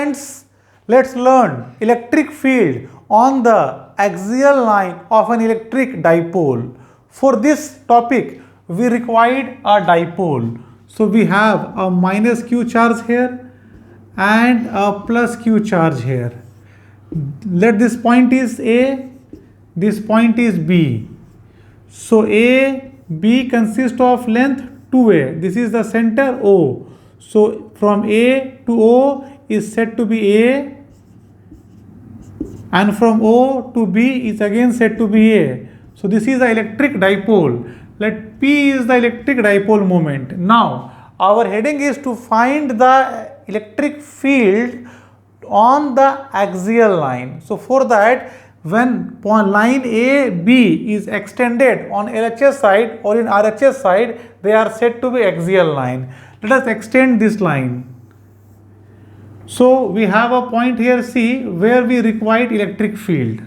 friends, let's learn electric field on the axial line of an electric dipole. For this topic, we required a dipole. So we have a minus q charge here and a plus q charge here. Let this point is A, this point is B. So A, B consists of length 2A. This is the center O. So from A to O is said to be A, and from O to B is again said to be A. So this is the electric dipole. Let P is the electric dipole moment. Now our heading is to find the electric field on the axial line. So for that, when line AB is extended on LHS side or in RHS side, they are said to be axial line. Let us extend this line. So we have a point here C where we require electric field.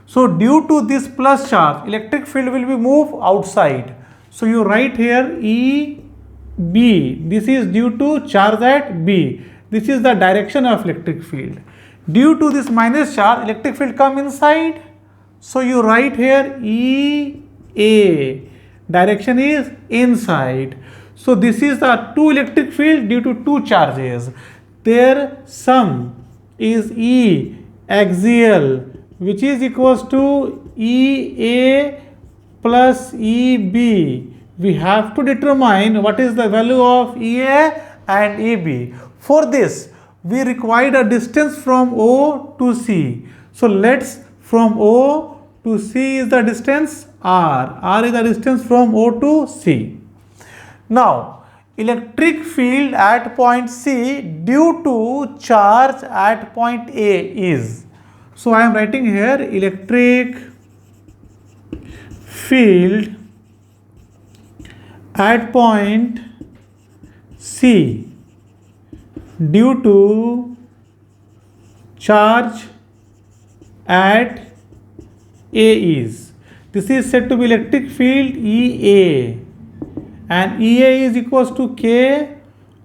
So due to this plus charge, electric field will be moved outside. So you write here EB. This is due to charge at B. This is the direction of electric field. Due to this minus charge, electric field come inside. So you write here EA. Direction is inside. So this is the two electric field due to two charges. Their sum is E axial, which is equals to EA plus EB. We have to determine what is the value of EA and EB. For this, we require a distance from O to C. So let's from O to C is the distance R. R is the distance from O to C. Now, electric field at point C due to charge at point A is. So I am writing here electric field at point C due to charge at A is. This is said to be electric field EA, and EA is equals to K.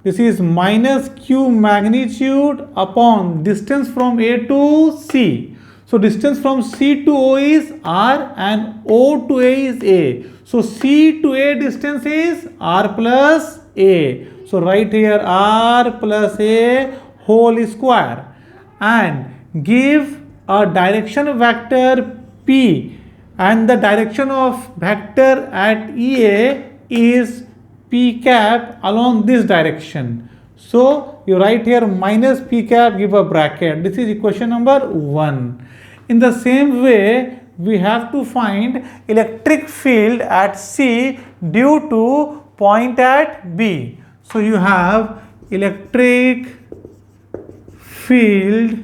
This is minus Q magnitude upon distance from A to C. So distance from C to O is R and O to A is A. So C to A distance is R plus A. So write here R plus A whole square and give a direction vector P, and the direction of vector at EA is P cap along this direction. So you write here minus P cap, give a bracket. This is equation number 1. In the same way, we have to find electric field at C due to point at B. So you have electric field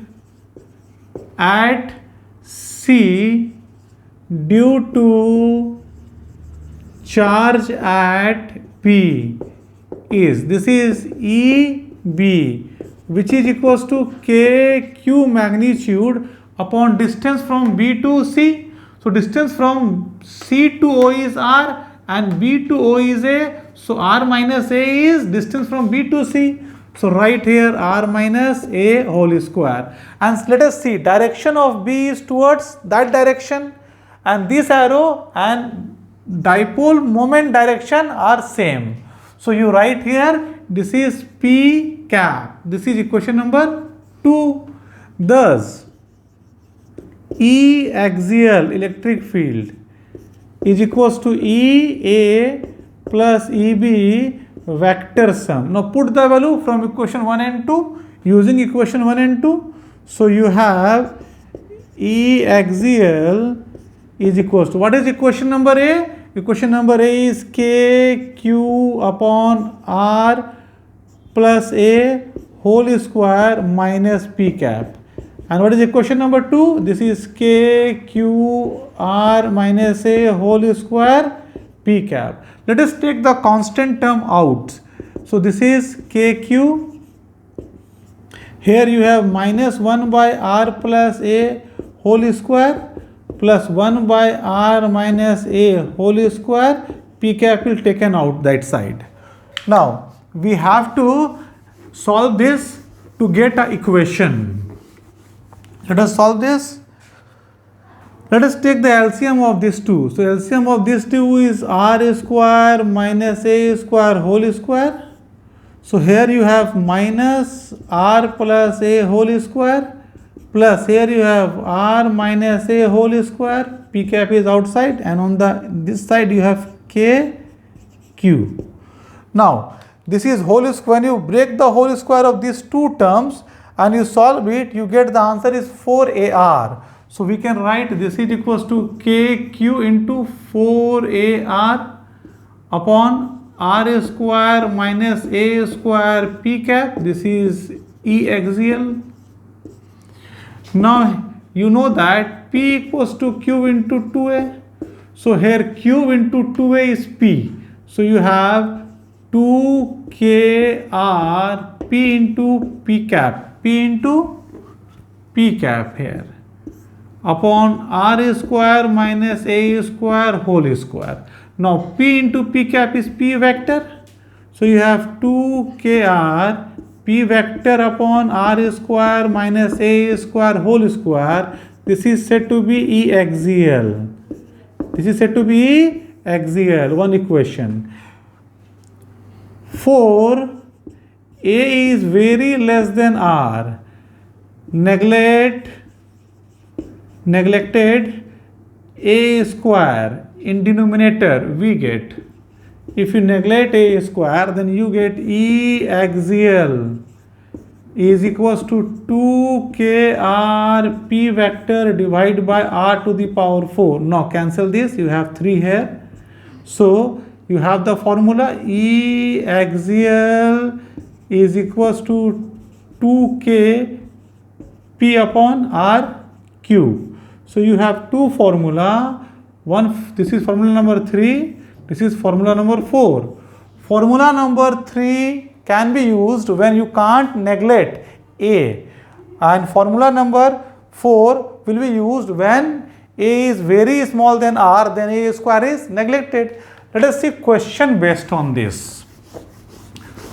at C due to charge at P is, this is EB, which is equals to KQ magnitude upon distance from B to C. So distance from C to O is R and B to O is A. So R minus A is distance from B to C. So write here R minus A whole square. And let us see, direction of B is towards that direction, and this arrow and dipole moment direction are same. So you write here, this is P cap. This is equation number 2. Thus, E axial electric field is equals to EA plus EB vector sum. Now put the value from equation 1 and 2 using equation 1 and 2. So you have E axial is equals to, what is equation number A? Equation number A is KQ upon R plus A whole square minus P cap. And what is equation number 2? This is KQR minus A whole square P cap. Let us take the constant term out. So this is KQ. Here you have minus 1 by R plus A whole square plus 1 by R minus A whole square. P cap will taken out that side. Now we have to solve this to get an equation. Let us solve this. Let us take the LCM of these two. So LCM of these two is r square minus a square whole square. So here you have minus r plus a whole square, plus here you have r minus a whole square, p cap is outside, and on this side you have k q. Now this is whole square. When you break the whole square of these two terms and you solve it, you get the answer is 4ar. So we can write this is equals to kq into 4ar upon r square minus a square p cap. This is E axial. Now you know that p equals to q into 2a. So here q into 2a is p. So you have 2kr p into p cap. P into p cap here upon r square minus a square whole square. Now p into p cap is p vector. So you have 2kr p vector upon r square minus a square whole square. This is said to be E axial. This is said to be E axial. One equation. For a is very less than r, neglected a square in denominator we get. If you neglect a square, then you get E axial is equals to 2kr p vector divided by r to the power 4. Now cancel this, you have 3 here. So you have the formula E axial is equals to 2k p upon r cube. So you have two formula. One, this is formula number 3. This is formula number 4. Formula number 3 can be used when you can't neglect a, and formula number 4 will be used when a is very small than r, then a square is neglected. Let us see question based on this.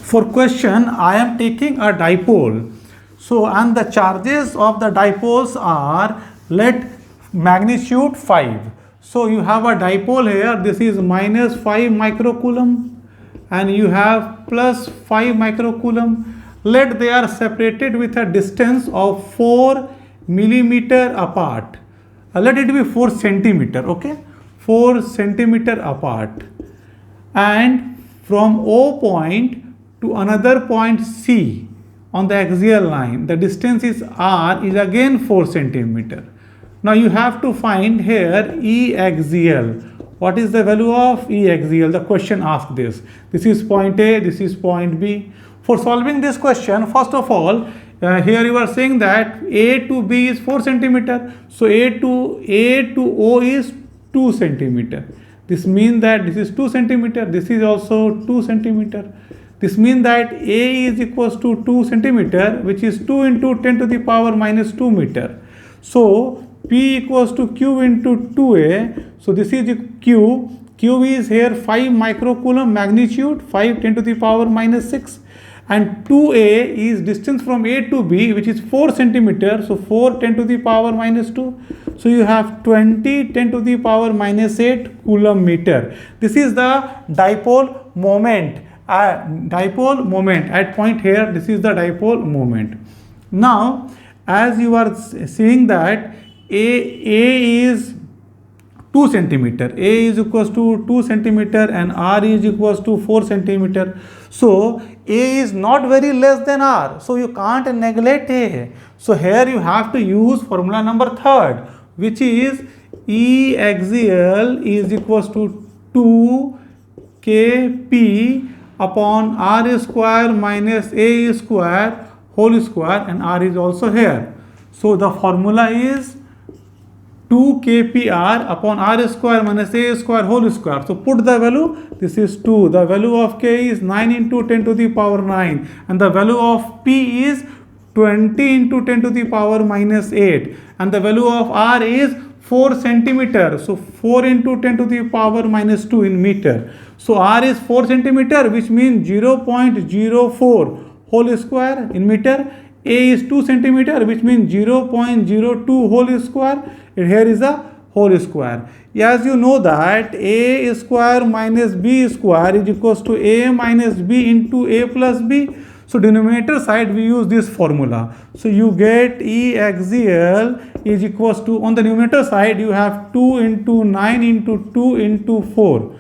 For question, I am taking a dipole. So, and the charges of the dipoles are, let magnitude 5. So you have a dipole here. This is minus 5 microcoulomb and you have plus 5 microcoulomb. Let they are separated with a distance of 4 millimeter apart. Let it be 4 centimeter. Okay, 4 centimeter apart. And from O point to another point C on the axial line, the distance is r is again 4 centimeter. Now you have to find here E axial. What is the value of E axial? The question asks this. This is point A, this is point B. For solving this question, first of all, here you are saying that A to B is 4 centimeter. So A to O is 2 centimeter. This means that this is 2 centimeter. This is also 2 centimeter. This means that A is equals to 2 centimeter, which is 2 into 10 to the power minus 2 meter. So P equals to Q into 2A. So this is Q. Q is here 5 microcoulomb magnitude, 5 10 to the power minus 6. And 2A is distance from A to B, which is 4 centimeter. So 4 10 to the power minus 2. So you have 20 10 to the power minus 8 coulomb meter. This is the dipole moment. Dipole moment at point here. This is the dipole moment. Now, as you are seeing that A is 2 centimeter. A is equals to 2 centimeter and R is equals to 4 centimeter. So A is not very less than R. So you can't neglect A. So here you have to use formula number 3rd, which is E axial is equals to 2 kp upon r square minus a square whole square, and r is also here. So the formula is 2 kpr upon r square minus a square whole square. So put the value. This is 2. The value of k is 9 into 10 to the power 9, and the value of p is 20 into 10 to the power minus 8, and the value of r is 4 centimeter. So 4 into 10 to the power minus 2 in meter. So r is 4 centimeter, which means 0.04 whole square in meter. A is 2 centimeter, which means 0.02 whole square. Here is a whole square. As you know that A square minus B square is equals to A minus B into A plus B. So denominator side we use this formula. So you get E axial is equals to, on the numerator side you have 2 into 9 into 2 into 4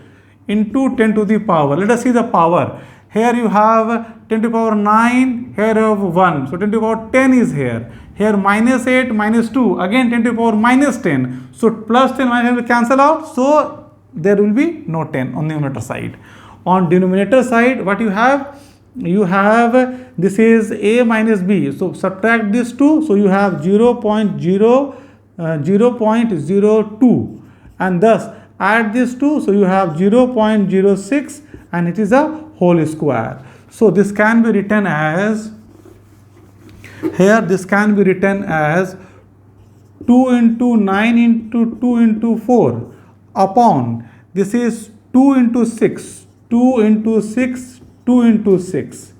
into 10 to the power. Let us see the power. Here you have 10 to the power 9, here you have 1. So 10 to the power 10 is here. Here minus 8, minus 2, again 10 to the power minus 10. So plus 10 minus 10 will cancel out. So there will be no 10 on the numerator side. On denominator side, what you have? You have, this is A minus B. So subtract this 2. So you have 0.02. And thus add this 2. So you have 0.06 and it is a whole square. So this can be written as, here this can be written as 2 into 9 into 2 into 4 upon, this is 2 into 6, 2 into 6, 2 into 6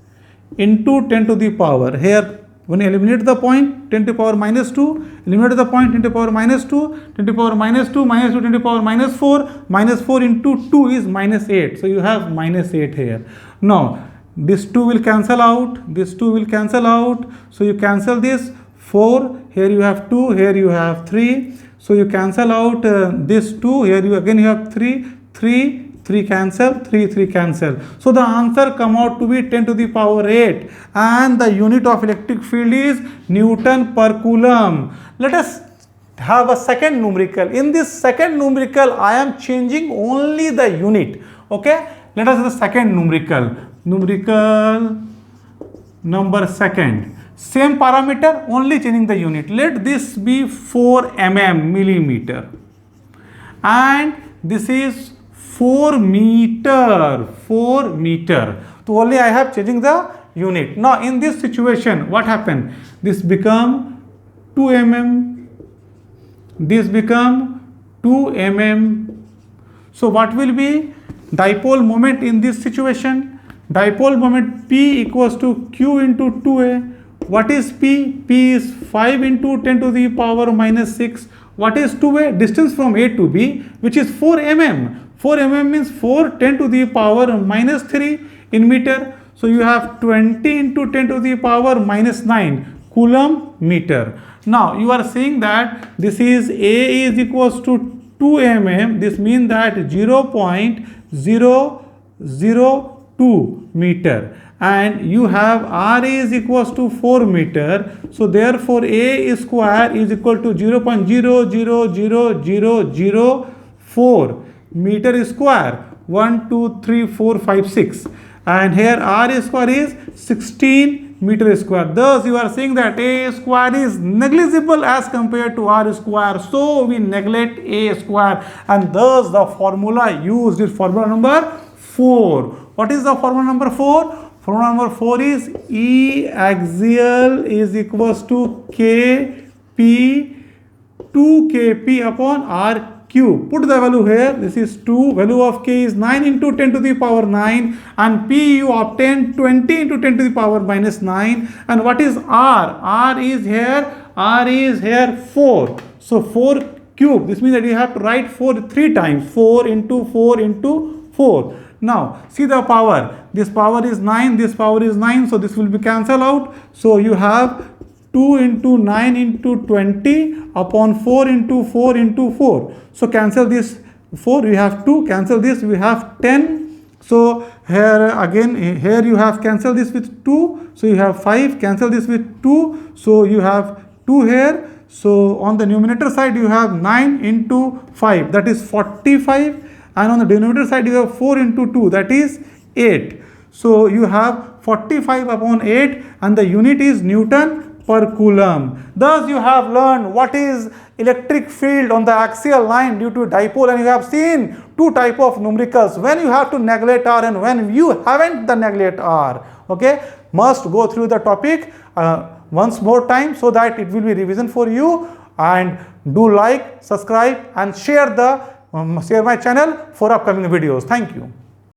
into 10 to the power. Here when you eliminate the point, 10 to the power minus 2, eliminate the point, 10 to the power minus 2, 10 to the power minus 2, minus 2, 10 to the power minus 4, minus 4 into 2 is minus 8. So you have minus 8 here. Now this 2 will cancel out, this 2 will cancel out. So you cancel this 4, here you have 2, here you have 3. So you cancel out this 2, here you again you have 3, 3, 3 cancel, 3, 3 cancel. So the answer come out to be 10 to the power 8 and the unit of electric field is Newton per Coulomb. Let us have a second numerical. In this second numerical, I am changing only the unit. Okay, let us have the second numerical. Numerical number second. Same parameter, only changing the unit. Let this be 4 millimeter. And this is 4 meter. So only I have changing the unit. Now in this situation, what happened? This become 2 mm. This become 2 mm. So what will be dipole moment in this situation? Dipole moment P equals to Q into 2A. What is P? P is 5 into 10 to the power minus 6. What is 2A? Distance from A to B, which is 4 mm. 4 mm means 4 10 to the power minus 3 in meter. So you have 20 into 10 to the power minus 9 Coulomb meter. Now you are saying that this is A is equals to 2 mm. This means that 0.002 meter. And you have R is equals to 4 meter. So therefore A square is equal to 0.000004 meter square. 1, 2, 3, 4, 5, 6. And here R square is 16 meter square. Thus you are saying that A square is negligible as compared to R square. So we neglect A square. And thus the formula used is formula number 4. What is the formula number 4? Formula number 4 is E axial is equals to Kp 2Kp upon R cube. Put the value here. This is 2. Value of K is 9 into 10 to the power 9. And P you obtain 20 into 10 to the power minus 9. And what is R? R is here 4. So 4 cube. This means that you have to write 4 3 times. 4 into 4 into 4. Now see the power. This power is 9, this power is 9, so this will be cancelled out. So you have 2 into 9 into 20 upon 4 into 4 into 4. So cancel this 4, we have 2, cancel this, we have 10. So here again, here you have cancel this with 2, so you have 5, cancel this with 2, so you have 2 here. So on the numerator side you have 9 into 5, that is 45. And on the denominator side you have 4 into 2, that is 8. So you have 45 upon 8 and the unit is Newton per Coulomb. Thus you have learned what is electric field on the axial line due to dipole, and you have seen two type of numericals, when you have to neglect R and when you haven't the neglect R. Okay, must go through the topic once more time so that it will be revision for you. And do like, subscribe and share my channel for upcoming videos. Thank you.